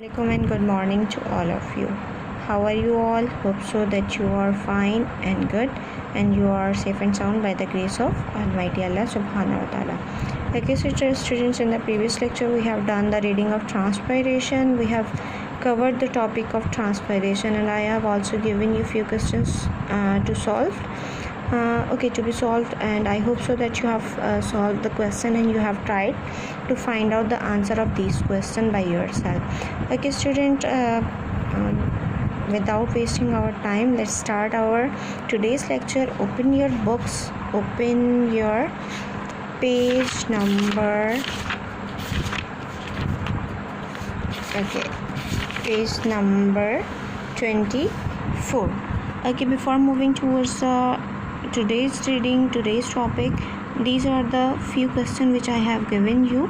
Assalamualaikum and good morning to all of you. How are you all? Hope so that you are fine and good and you are safe and sound by the grace of Almighty Allah subhanahu wa ta'ala. Okay, so students, in the previous lecture we have done the reading of transpiration. We have covered the topic of transpiration and I have also given you few questions to solve. To be solved, and I hope so that you have solved the question and you have tried to find out the answer of these questions by yourself. Okay, student, without wasting our time, let's start our today's lecture. Open your books, open your page number page number 24. Okay, before moving towards today's topic, these are the few questions which I have given you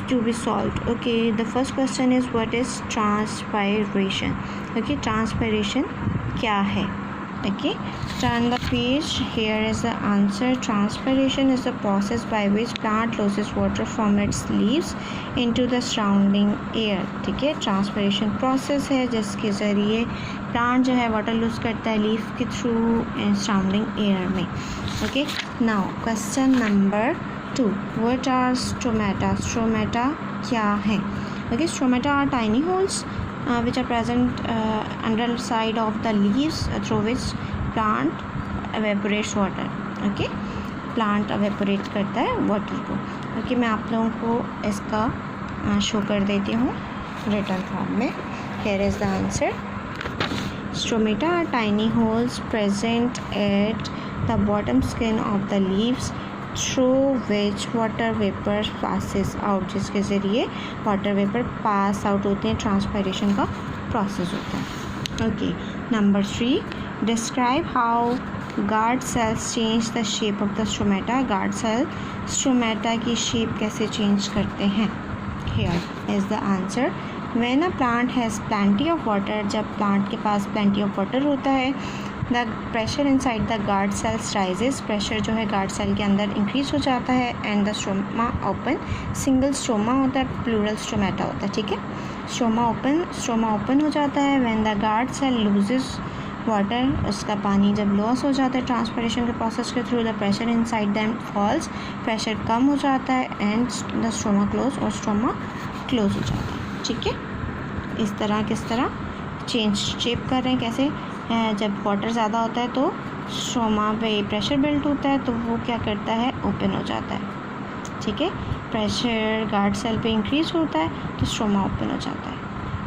to be solved. Okay, the first question is, what is transpiration? Okay, transpiration क्या है? Okay, turn the page. Here is the answer. Transpiration is the process by which plant loses water from its leaves into the surrounding air. ठीक है, transpiration process है जिसके ज़रिए plant जो है water loose करता है लीफ के थ्रू सराउंडिंग एयर में. Okay, now question number 2. What are stomata? Stomata क्या है? Okay, stomata are tiny holes which are present under side of the leaves through which plant evaporates water. Okay, plant evaporate करता है water को. Okay, मैं आप लोगों को इसका शो कर देती हूँ written form में. Here is the answer. Stomata are tiny holes present at the bottom skin of the leaves through which water vapor passes out, जिसके ज़रिए water vapor pass out होते हैं. ट्रांसपायरेशन का प्रोसेस होता है. Okay, number 3. Describe how guard cells change the shape of the stomata. Guard cell stomata की shape कैसे change करते हैं? Here is the answer. When a plant has plenty of water, जब प्लांट के पास प्लेंटी ऑफ वाटर होता है, the pressure inside the guard cells rises. Pressure जो है गार्ड सेल के अंदर इंक्रीज हो जाता है. And the stoma open. Single stoma होता है, प्लूरल स्टोमेटा होता है. ठीक है, स्टोमा ओपन हो जाता है. When the guard cell loses water, उसका पानी जब लॉस हो जाता है ट्रांसपिरेशन के प्रोसेस के through, the pressure inside them falls. Pressure कम हो जाता है एंड द स्टोमा क्लोज, और स्टोमा क्लोज हो जाता है. ठीक है, इस तरह किस तरह चेंज शेप कर रहे हैं, कैसे जब वाटर ज़्यादा होता है तो स्टोमा पे प्रेशर बिल्ट होता है तो वो क्या करता है, ओपन हो जाता है. ठीक है, प्रेशर गार्ड सेल पे इंक्रीज होता है तो स्टोमा ओपन हो जाता है.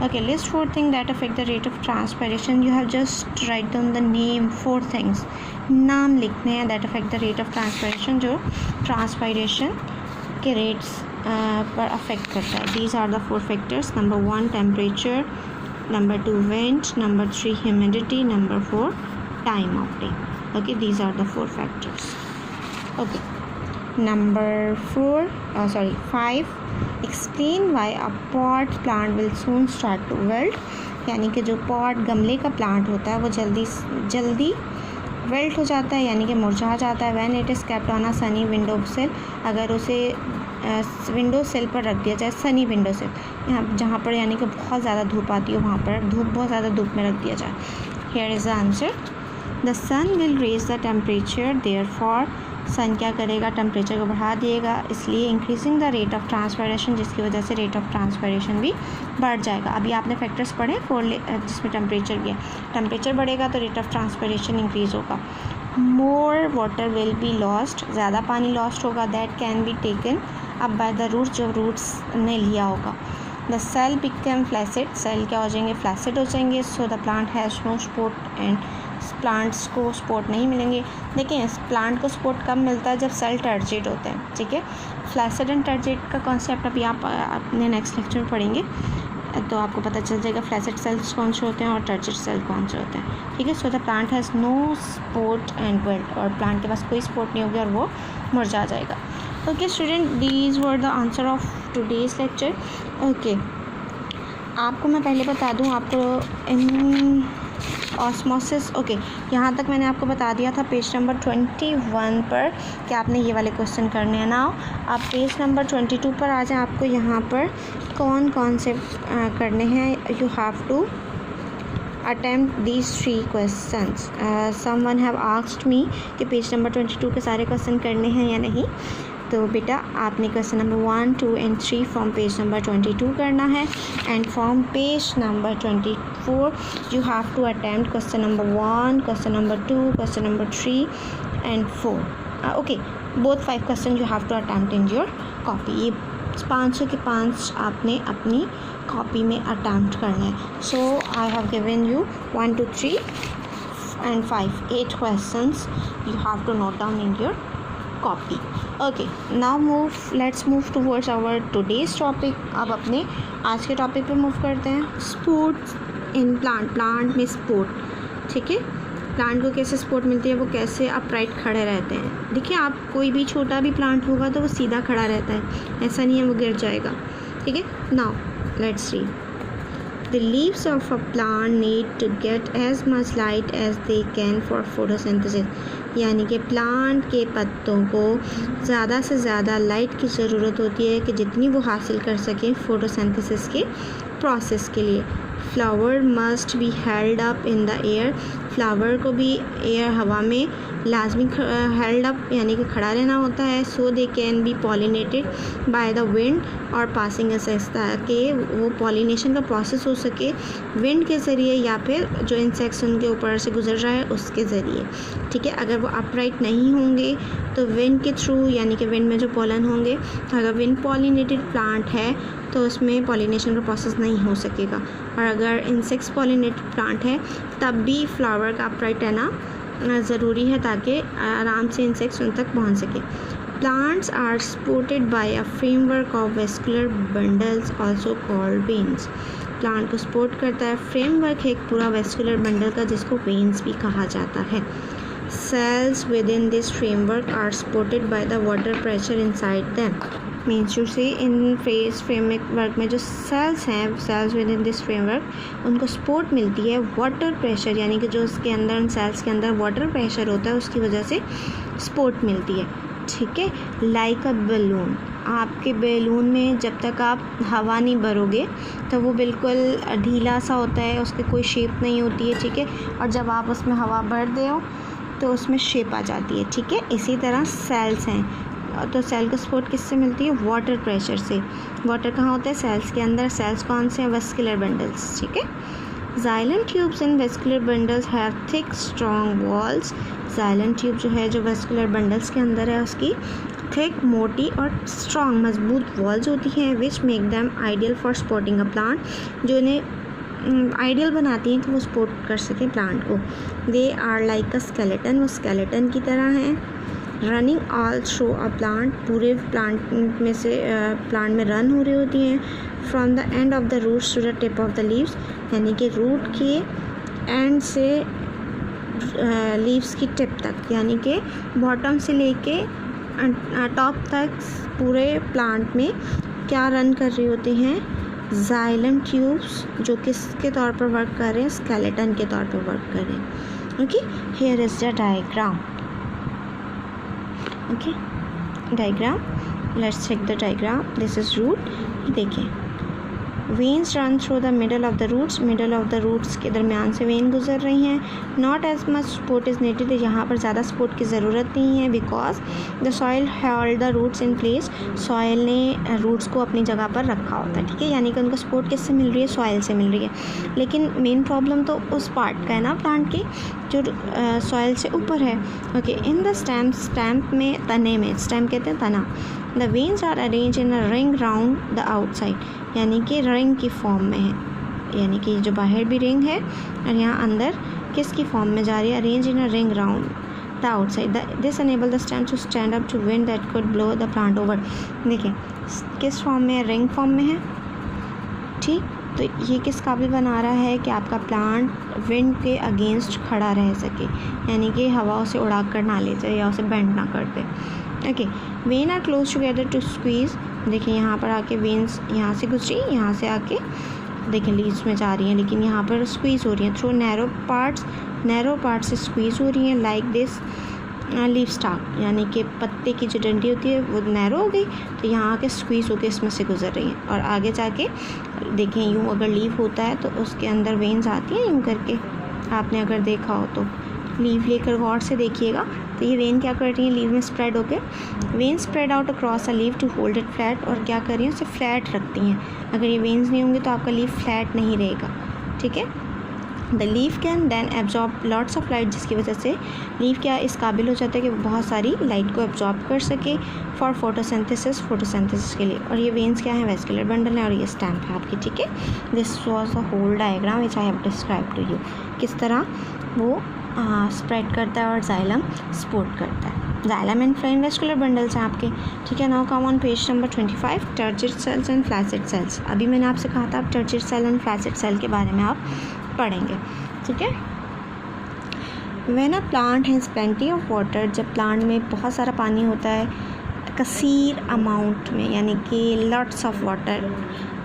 Okay, list 4 thing that affect the rate of transpiration. You have just write down the name. 4 things नाम लिखने हैं that affect the rate of transpiration, जो ट्रांसपायरेशन के रेट्स पर अफेक्ट करता है. These are the 4 factors. Number 1 temperature, number 2 wind, number 3 humidity, number 4 time of day. Okay, these are the 4 factors. Okay, number 5. explain why a pot plant will soon start to wilt. यानी कि जो pot गमले का plant होता है वो जल्दी belt हो जाता है, यानी कि मुरझा जाता है. When it is kept on a Sunny window सिल. अगर उसे विंडो सिल पर रख दिया जाए, सनी विंडो सिल, यहाँ जहाँ पर यानी कि बहुत ज़्यादा धूप आती है वहाँ पर बहुत ज़्यादा धूप में रख दिया जाए. Here is the answer. The sun will raise the temperature, therefore sun क्या करेगा, टेम्परेचर को बढ़ा देगा, इसलिए increasing the rate of transpiration, जिसकी वजह से रेट ऑफ ट्रांसपायरेशन भी बढ़ जाएगा. अभी आपने फैक्टर्स पढ़े 4 जिसमें टेम्परेचर भी है. टेम्परेचर बढ़ेगा तो रेट ऑफ ट्रांसपायरेशन इंक्रीज़ होगा. More water will be lost, ज़्यादा पानी लॉस्ट होगा. That can be taken up by the roots, जो रूट्स ने लिया होगा. The cell become flaccid, cell क्या हो जाएंगे, फ्लैसिड हो जाएंगे. So the plant has no support, and plants को स्पोर्ट नहीं मिलेंगे. देखिए, इस प्लांट को स्पोर्ट कब मिलता है, जब सेल टर्जिड होते हैं. ठीक है, फ्लैसिड एंड टर्जिड का कॉन्सेप्ट अभी आप अपने नेक्स्ट लेक्चर में पढ़ेंगे तो आपको पता चल जाएगा फ्लैसिड सेल्स कौन से होते हैं और टर्जिड सेल कौन से होते हैं. ठीक है, so the plant has no support and wilt, और प्लांट के पास कोई स्पोर्ट नहीं होगी और वो मुरझा जाएगा. Okay student, these were the answer of today's lecture. Okay, आपको मैं पहले बता दूं, आपको इन ऑस्मोसिस, ओके, यहाँ तक मैंने आपको बता दिया था पेज नंबर 21 पर कि आपने ये वाले क्वेश्चन करने हैं. नाउ आप पेज नंबर 22 पर आ जाएं. आपको यहाँ पर कौन कौन से करने हैं. You have to attempt these 3 questions. Someone have asked me कि पेज नंबर 22 के सारे क्वेश्चन करने हैं या नहीं. तो बेटा आपने question number 1, 2 and 3 from page number 22 करना है, and from page number 24 you have to attempt question number 1, question number 2, question number 3 and 4. Okay, both 5 question you have to attempt in your copy. ये 500 के 5 आपने अपनी copy में attempt करना है. So I have given you 1, 2, 3 and 5, 8 questions you have to note down in your copy. Okay, now let's move towards our today's topic. अब अपने आज के टॉपिक पे मूव करते हैं. स्पोर्ट्स इन प्लांट में स्पोर्ट. ठीक है, प्लांट को कैसे सपोर्ट मिलती है, वो कैसे अपराइट खड़े रहते हैं. देखिए, आप कोई भी छोटा भी प्लांट होगा तो वो सीधा खड़ा रहता है, ऐसा नहीं है वो गिर जाएगा. ठीक है, now let's see. The leaves of a plant need to get as much light as they can for photosynthesis. यानी कि प्लांट के पत्तों को ज़्यादा से ज़्यादा लाइट की ज़रूरत होती है कि जितनी वो हासिल कर सकें फोटोसिंथेसिस के प्रोसेस के लिए. Flower must be held up in the air. Flower को भी एयर हवा में लाजमी हेल्ड अप यानी कि खड़ा रहना होता है. So they can be pollinated by the wind और पासिंग इंसेक्ट्स, ताकि वो पॉलिनेशन का प्रोसेस हो सके विंड के ज़रिए या फिर जो इंसेक्ट्स उनके ऊपर से गुजर रहा है उसके ज़रिए. ठीक है, अगर वो अपराइट नहीं होंगे तो विंड के थ्रू यानी कि विंड में जो पॉलन होंगे, अगर विंड पॉलिनेटेड प्लांट है तो उसमें पॉलिनेशन का प्रोसेस नहीं हो सकेगा. और अगर इंसेक्ट्स पॉलिनेटेड प्लांट है तब भी फ्लावर का अपराइट रहना ज़रूरी है ताकि आराम से इंसेक्ट्स उन तक पहुंच सके. Plants are supported by a framework of vascular bundles also called veins. Plant को सपोर्ट करता है फ्रेमवर्क है एक पूरा वेस्कुलर बंडल का, जिसको वेन्स भी कहा जाता है. cells within this framework are supported by the water pressure inside them. Means जो से इन फ्रेमवर्क में जो सेल्स हैं, cells within this framework, उनको सपोर्ट मिलती है वाटर प्रेशर, यानी कि जो उसके अंदर उन सेल्स के अंदर वाटर प्रेशर होता है उसकी वजह से सपोर्ट मिलती है. ठीक है, लाइक अ बलून. आपके बैलून में जब तक आप हवा नहीं भरोगे तो वो बिल्कुल ढीला सा होता है, उसकी कोई शेप नहीं होती है. ठीक है, और जब आप उसमें हवा भर दो तो उसमें शेप आ जाती है. ठीक है, इसी तरह सेल्स हैं, तो सेल को सपोर्ट किससे मिलती है? वाटर प्रेशर से. वाटर कहाँ होता है? सेल्स के अंदर. सेल्स कौन से हैं? Vascular bundles. ठीक है, xylem tubes in vascular bundles have thick strong walls. Xylem tube जो है, जो वेस्कुलर बंडल्स के अंदर है, उसकी थिक, मोटी और स्ट्रॉन्ग मजबूत वॉल्स होती हैं, which make them ideal for supporting a plant, जो इन्हें आइडियल बनाती हैं कि वो सपोर्ट कर सकें प्लांट को. They are like a skeleton. वो स्केलेटन की तरह हैं. Running all through a plant. पूरे प्लांट में से प्लांट में रन हो रही होती हैं. From the end of the roots to the tip of the leaves, यानी कि रूट के एंड से लीव्स की टिप तक, यानी कि बॉटम से लेके टॉप तक पूरे प्लांट में क्या रन कर रही होती हैं? जाइलम ट्यूब्स, जो किसके तौर पर वर्क कर रहे हैं? स्केलेटन के तौर पर वर्क कर रहे हैं. Okay, here is the diagram. Okay, diagram, let's check the diagram. This is root. देखें, veins run through the middle of the roots. Middle of the roots के दरमियान से वेन गुजर रही हैं. Not as much support is needed. यहाँ पर ज़्यादा सपोर्ट की ज़रूरत नहीं है, because the soil held the roots in place. Soil ने रूट्स को अपनी जगह पर रखा होता है. ठीक है, यानी कि उनको सपोर्ट किससे मिल रही है? सॉइल से मिल रही है. लेकिन मेन प्रॉब्लम तो उस पार्ट का है ना प्लांट की जो सॉइल से ऊपर है. Okay, in the stem, stem में, तने में, स्टेम कहते हैं तना. The veins are arrange in a ring round the outside, यानी कि रिंग की फॉर्म में है, यानी कि जो बाहर भी रिंग है और यहाँ अंदर किसकी फॉर्म में जा रही है? Arrange in a ring round the outside. This enable the stem to stand up to wind that could blow the plant over. देखिए किस फॉर्म में है? रिंग फॉर्म में है. ठीक, तो ये किस काबिल बना रहा है कि आपका प्लांट विंड के अगेंस्ट खड़ा रह सके, यानी कि हवा उसे उड़ा कर ना ले जाए या उसे बेंड ना कर दे. Okay, when are close together to squeeze. देखिए यहाँ पर आके वेन्स यहाँ से गुजरी, यहाँ से आके देखिए लीव्स में जा रही हैं, लेकिन यहाँ पर स्क्वीज़ हो रही हैं through narrow parts. Narrow part से स्क्वीज़ हो रही हैं लाइक दिस. लीफ स्टाक यानी कि पत्ते की जो डंडी होती है वो नैरो हो गई, तो यहाँ आके स्क्वीज़ होके इसमें से गुजर रही हैं। और आगे जाके देखें यूँ अगर लीफ होता है तो उसके अंदर वेन्स आती हैं यूँ करके, आपने अगर देखा हो तो लीफ लेकर गौर से देखिएगा। तो ये वेन क्या कर रही है, लीफ में स्प्रेड होके, vein spread out across a leaf to hold it flat, और क्या कर रही हैं, उसे फ्लैट रखती हैं। अगर ये वेन्स नहीं होंगे तो आपका लीफ फ्लैट नहीं रहेगा, ठीक है। The leaf can then absorb lots of light, जिसकी वजह से लीफ क्या इस काबिल हो जाता है कि वो बहुत सारी लाइट को एब्जॉर्ब कर सके फॉर फोटोसिंथेसिस के लिए। और ये वेन्स क्या है, वेस्कुलर बंडल है, और ये स्टैम्प है आपकी, ठीक है। This was a whole diagram which I have describe to you, किस तरह वो स्प्रेड करता है और जाइलम सपोर्ट करता है। Xylem and phloem vascular bundles हैं आपके, ठीक है। Now come on page number 25, turgid cells and flaccid cells. अभी मैंने आपसे कहा था आप turgid cell and flaccid cell के बारे में आप पढ़ेंगे, ठीक है। When a plant has plenty of water, जब प्लांट में बहुत सारा पानी होता है कसीर अमाउंट में, यानी कि lots of water,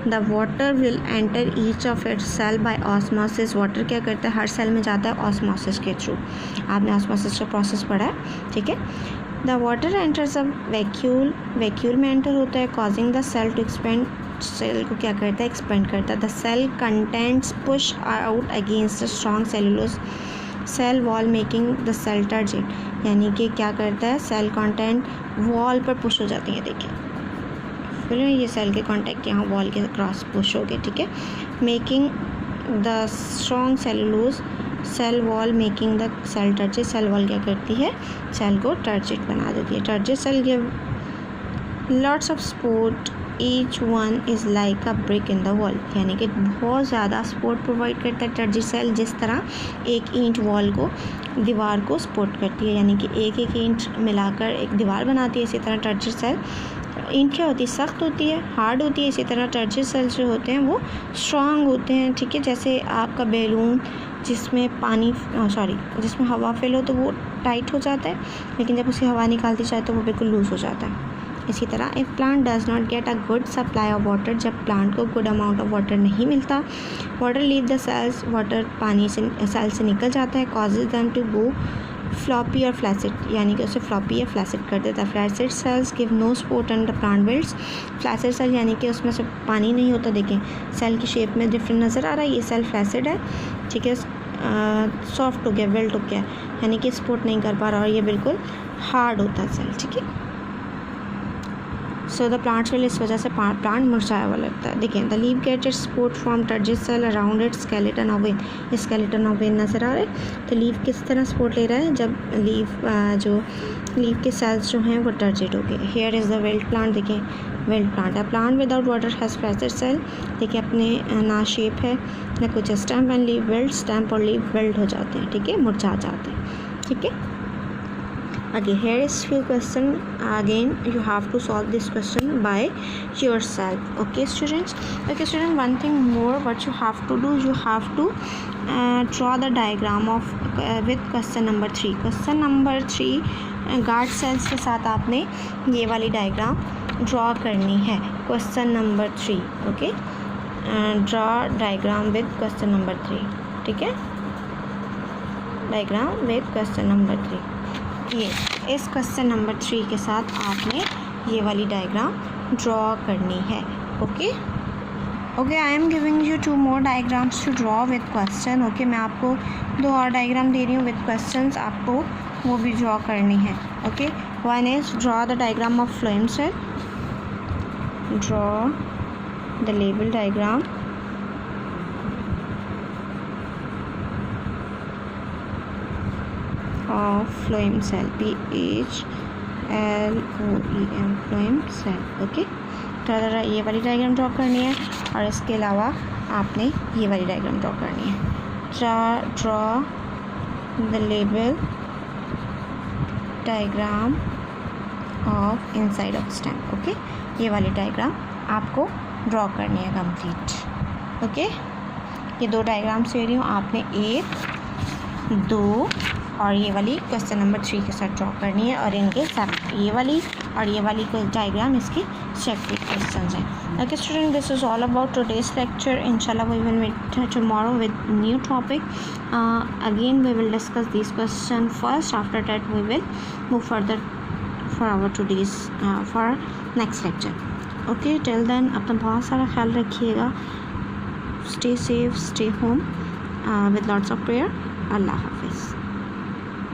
the water will enter each of its cell by osmosis. Water क्या करता है, हर सेल में जाता है ऑस्मोसिस के थ्रू। आपने ऑस्मोसिस का प्रोसेस पढ़ा है, ठीक है। The water enters a vacuole, vacuole में एंटर होता है, causing the cell to expand, cell को क्या करता है, एक्सपेंड करता है। The cell contents push out against the strong cellulose cell wall making the cell turgid, यानी कि क्या करता है, सेल कंटेंट वॉल पर पुश हो जाती है। देखिए फिर ये सेल के कांटेक्ट यहाँ वॉल के क्रॉस पुश हो गए, ठीक है। Making the strong cellulose cell wall making the cell turgid, cell wall क्या करती है, सेल को टर्जिड बना देती है। Turgid cell give lots of support, each one is like a brick in the wall, यानी कि बहुत ज़्यादा सपोर्ट प्रोवाइड करता है टर्जिड सेल, जिस तरह एक ईंट वॉल को, दीवार को सपोर्ट करती है, यानी कि एक एक ईंट मिलाकर एक दीवार बनाती है। इसी तरह टर्जिड सेल, ईंट क्या होती है, सख्त होती है, हार्ड होती है, इसी तरह टर्जिड सेल्स जो होते हैं वो स्ट्रॉन्ग होते हैं, ठीक है। जैसे आपका बैलून जिसमें पानी जिसमें हवा फिल हो तो वो टाइट हो जाता है, लेकिन जब उसे हवा निकालती जाए तो वो बिल्कुल लूज़ हो जाता है। इसी तरह if plant does not get a good supply of water, जब प्लांट को गुड अमाउंट ऑफ वाटर नहीं मिलता, water leave the cells, water पानी से सेल से निकल जाता है, causes them to go floppy और फ्लैसिड, यानी कि उसे फ्लॉपी या फ्लैसिड कर देता है। Flaccid cells give no support and the plant builds, flaccid cell यानी कि उसमें से पानी नहीं होता, देखें सेल की शेप में डिफरेंट नज़र आ रहा है, ये सेल फ्लैसिड है, ठीक है, सॉफ्ट हो गया, वेल्ट हो गया, यानी कि सपोर्ट नहीं कर पा रहा, और ये बिल्कुल हार्ड होता है सेल, ठीक है। सो द प्लांट्स विल, इस वजह से प्लांट मुरझाया हुआ लगता है। देखिए the leaf get its support from turgid cell around its skeleton of vein, skeleton of vein नज़र आ रहा है। तो लीफ किस तरह सपोर्ट ले रहा है, जब लीफ के सेल्स जो हैं वो टर्जिड हो गए। Here is the wilt plant, देखिए वेल्ट प्लांट है। Plant without water has flaccid cell, देखिए अपने ना शेप है ना कुछ, stem and leaf wilt, stem और लीफ वेल्ट हो जाते हैं, ठीक है, मुरझा जाते हैं, ठीक है। Okay, here is few question. Again you have to solve this question by yourself. Okay students, one thing more what you have to do, you have to draw the diagram of with question number 3. Question number 3 guard cells के साथ आपने ये वाली diagram draw करनी है। Question number 3, okay, draw diagram with question number 3, ठीक है, diagram with question number 3। ये इस क्वेश्चन नंबर 3 के साथ आपने ये वाली डायग्राम ड्रॉ करनी है। Okay, I am giving you 2 more diagrams to draw with question. Okay, मैं आपको 2 और डायग्राम दे रही हूँ विद क्वेश्चंस, आपको वो भी ड्रॉ करनी है। Okay, one is draw the diagram of phloem cell, draw the label diagram of phloem cell, PHLOEM phloem cell। Okay, तो ये वाली डायग्राम ड्रॉ करनी है, और इसके अलावा आपने ये वाली डायग्राम ड्रॉ करनी है। Draw the label diagram of inside of stem. Okay, ये वाली डायग्राम आपको ड्रॉ करनी है कंप्लीट। ओके, ये 2 डायग्राम दे रही हूँ, आपने 1, 2 और ये वाली क्वेश्चन नंबर 3 के साथ ड्रॉ करनी है, और इनके साथ ये वाली और ये वाली डायग्राम इसकी सेपरेट क्वेश्चन है. Okay student, this is all about today's lecture. Inshallah we will meet tomorrow with new topic. Again we will discuss these questions first. After that we will move further for our today's for next lecture. Okay, till then अपना बहुत सारा ख्याल रखिएगा. Stay safe, stay home with lots of prayer. Allah Hafiz.